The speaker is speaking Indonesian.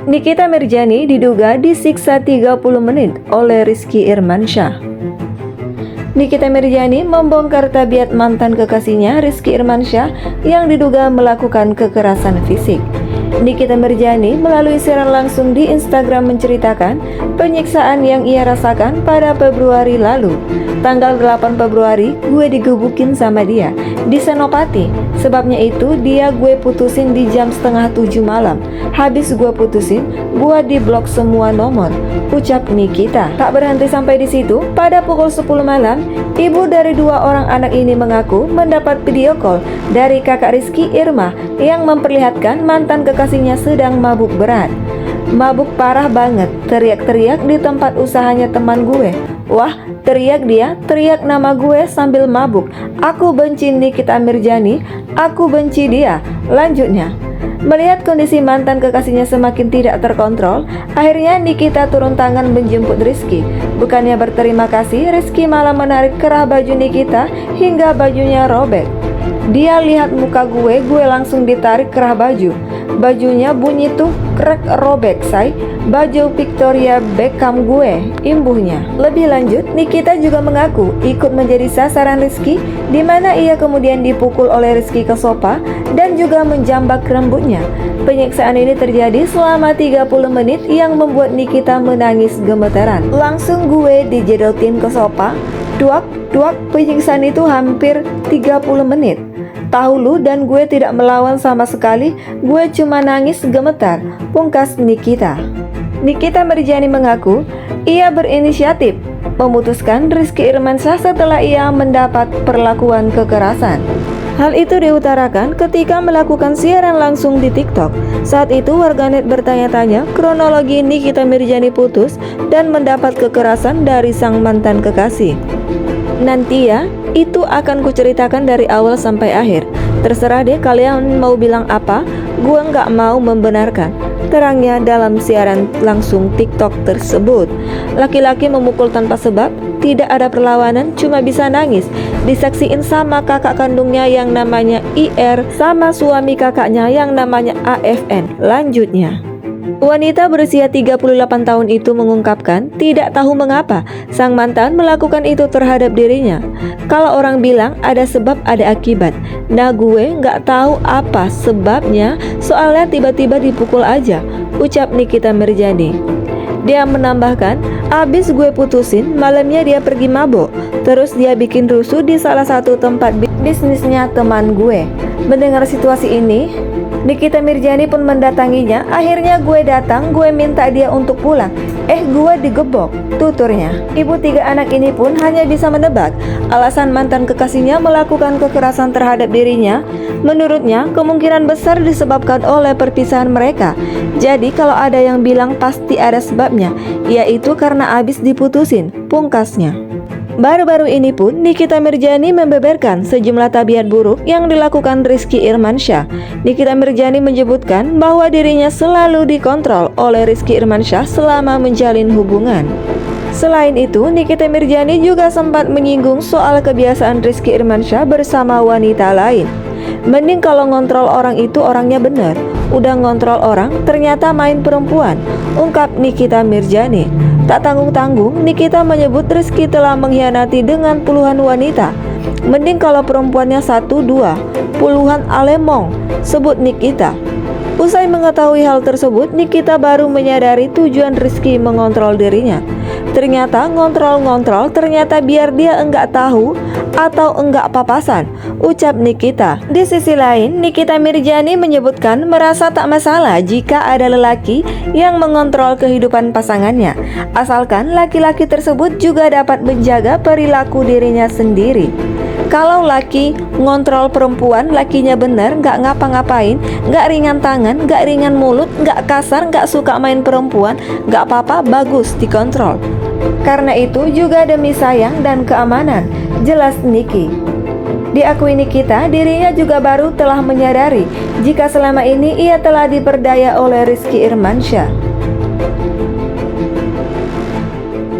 Nikita Mirzani diduga disiksa 30 menit oleh Rizky Irmansyah. Nikita Mirzani membongkar tabiat mantan kekasihnya Rizky Irmansyah yang diduga melakukan kekerasan fisik. Nikita Mirzani melalui siaran langsung di Instagram menceritakan penyiksaan yang ia rasakan pada Februari lalu. Tanggal 8 Februari gue digebukin sama dia di Senopati. Sebabnya itu dia gue putusin di jam setengah 7 malam. Habis gue putusin, gue di blok semua nomor, ucap Nikita. Tak berhenti sampai di situ, pada pukul 10 malam, ibu dari 2 orang anak ini mengaku mendapat video call dari kakak Rizky Irma yang memperlihatkan mantan kekasihnya sedang mabuk berat. Mabuk parah banget, teriak-teriak di tempat usahanya teman gue. Wah, teriak dia, teriak nama gue sambil mabuk. Aku benci Nikita Mirzani, aku benci dia. Lanjutnya, melihat kondisi mantan kekasihnya semakin tidak terkontrol, akhirnya Nikita turun tangan menjemput Rizky. Bukannya berterima kasih, Rizky malah menarik kerah baju Nikita hingga bajunya robek. Dia lihat muka gue langsung ditarik kerah baju. Bajunya bunyi tuh krek robek say. Baju Victoria Beckham gue, imbuhnya. Lebih lanjut, Nikita juga mengaku ikut menjadi sasaran Rizky, di mana ia kemudian dipukul oleh Rizky ke sofa dan juga menjambak rambutnya. Penyiksaan ini terjadi selama 30 menit yang membuat Nikita menangis gemeteran. Langsung gue dijedotin ke sofa. Duak, penyiksaan itu hampir 30 menit. Tahu lu, dan gue tidak melawan sama sekali, gue cuma nangis gemetar, pungkas Nikita. Nikita Mirzani mengaku ia berinisiatif memutuskan Rizky Irmansyah setelah ia mendapat perlakuan kekerasan. Hal itu diutarakan ketika melakukan siaran langsung di TikTok. Saat itu warganet bertanya-tanya kronologi Nikita Mirzani putus dan mendapat kekerasan dari sang mantan kekasih. Nanti ya, itu akan kuceritakan dari awal sampai akhir. Terserah deh kalian mau bilang apa, gua nggak mau membenarkan, terangnya dalam siaran langsung TikTok tersebut. Laki-laki memukul tanpa sebab, tidak ada perlawanan, cuma bisa nangis. Disaksiin sama kakak kandungnya yang namanya IR, sama suami kakaknya yang namanya AFN. Lanjutnya, wanita berusia 38 tahun itu mengungkapkan tidak tahu mengapa sang mantan melakukan itu terhadap dirinya. Kalau orang bilang ada sebab ada akibat, nah gue nggak tahu apa sebabnya, soalnya tiba-tiba dipukul aja, ucap Nikita Mirzani. Dia menambahkan, abis gue putusin, malamnya dia pergi mabok, terus dia bikin rusuh di salah satu tempat bisnisnya teman gue. Mendengar situasi ini, Nikita Mirzani pun mendatanginya. Akhirnya gue datang, gue minta dia untuk pulang. Gue digebok, tuturnya. Ibu 3 anak ini pun hanya bisa menebak alasan mantan kekasihnya melakukan kekerasan terhadap dirinya. Menurutnya, kemungkinan besar disebabkan oleh perpisahan mereka. Jadi kalau ada yang bilang pasti ada sebabnya, yaitu karena abis diputusin, pungkasnya. Baru-baru ini pun Nikita Mirzani membeberkan sejumlah tabiat buruk yang dilakukan Rizky Irmansyah. Nikita Mirzani menyebutkan bahwa dirinya selalu dikontrol oleh Rizky Irmansyah selama menjalin hubungan. Selain itu, Nikita Mirzani juga sempat menyinggung soal kebiasaan Rizky Irmansyah bersama wanita lain. Mending kalau ngontrol orang itu orangnya bener, udah ngontrol orang ternyata main perempuan, ungkap Nikita Mirzani. Tak tanggung-tanggung, Nikita menyebut Rizky telah mengkhianati dengan puluhan wanita. Mending kalau perempuannya 1-2, puluhan alemong, sebut Nikita. Usai mengetahui hal tersebut, Nikita baru menyadari tujuan Rizky mengontrol dirinya. Ternyata ngontrol-ngontrol ternyata biar dia enggak tahu atau enggak papasan, ucap Nikita. Di sisi lain, Nikita Mirzani menyebutkan merasa tak masalah jika ada lelaki yang mengontrol kehidupan pasangannya, asalkan laki-laki tersebut juga dapat menjaga perilaku dirinya sendiri. Kalau laki ngontrol perempuan, lakinya bener, nggak ngapa-ngapain, nggak ringan tangan, nggak ringan mulut, nggak kasar, nggak suka main perempuan, nggak apa-apa, bagus dikontrol. Karena itu juga demi sayang dan keamanan, jelas Niki. Diakui Nikita, dirinya juga baru telah menyadari jika selama ini ia telah diperdaya oleh Rizky Irmansyah.